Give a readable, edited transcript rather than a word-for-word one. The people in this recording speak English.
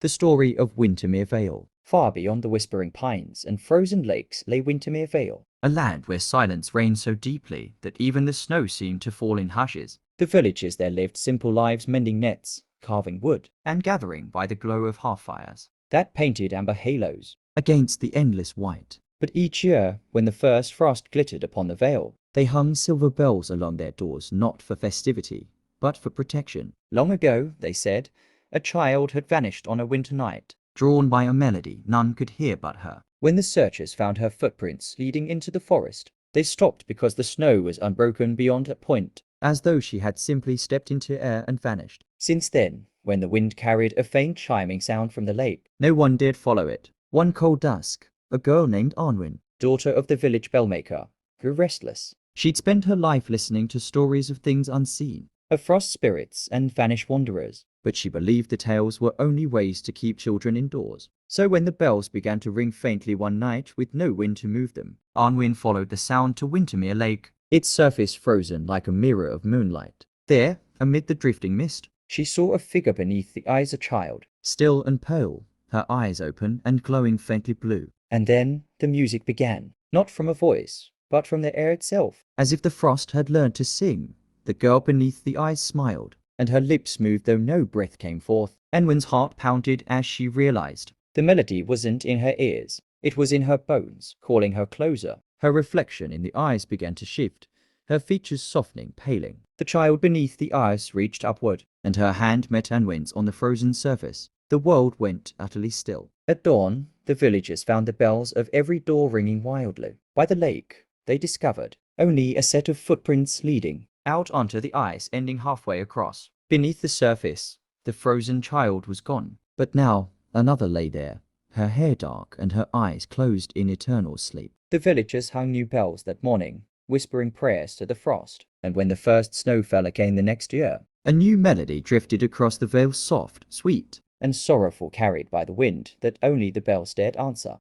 The story of Wintermere Vale. Far beyond the whispering pines and frozen lakes lay Wintermere Vale, a land where silence reigned so deeply that even the snow seemed to fall in hushes. The villagers there lived simple lives, mending nets, carving wood, and gathering by the glow of hearth fires that painted amber halos against the endless white. But each year, when the first frost glittered upon the vale, they hung silver bells along their doors, not for festivity, but for protection. Long ago, they said, a child had vanished on a winter night, drawn by a melody none could hear but her. When the searchers found her footprints leading into the forest, they stopped because the snow was unbroken beyond a point, as though she had simply stepped into air and vanished. Since then, when the wind carried a faint chiming sound from the lake, no one dared follow it. One cold dusk, a girl named Arnwin, daughter of the village bellmaker, grew restless. She'd spent her life listening to stories of things unseen, of frost spirits and vanished wanderers, but she believed the tales were only ways to keep children indoors. So when the bells began to ring faintly one night with no wind to move them, Arnwin followed the sound to Wintermere Lake, its surface frozen like a mirror of moonlight. There, amid the drifting mist, she saw a figure beneath the eyes of a child, still and pale, her eyes open and glowing faintly blue. And then the music began, not from a voice, but from the air itself. As if the frost had learned to sing, the girl beneath the eyes smiled, and her lips moved though no breath came forth. Anwen's heart pounded as she realized the melody wasn't in her ears, it was in her bones, calling her closer. Her reflection in the eyes began to shift, her features softening, paling. The child beneath the eyes reached upward, and her hand met Anwen's on the frozen surface. The world went utterly still. At dawn, the villagers found the bells of every door ringing wildly. By the lake, they discovered only a set of footprints leading out onto the ice, ending halfway across. Beneath the surface, the frozen child was gone. But now, another lay there, her hair dark and her eyes closed in eternal sleep. The villagers hung new bells that morning, whispering prayers to the frost. And when the first snow fell again the next year, a new melody drifted across the vale, soft, sweet, and sorrowful, carried by the wind that only the bells dared answer.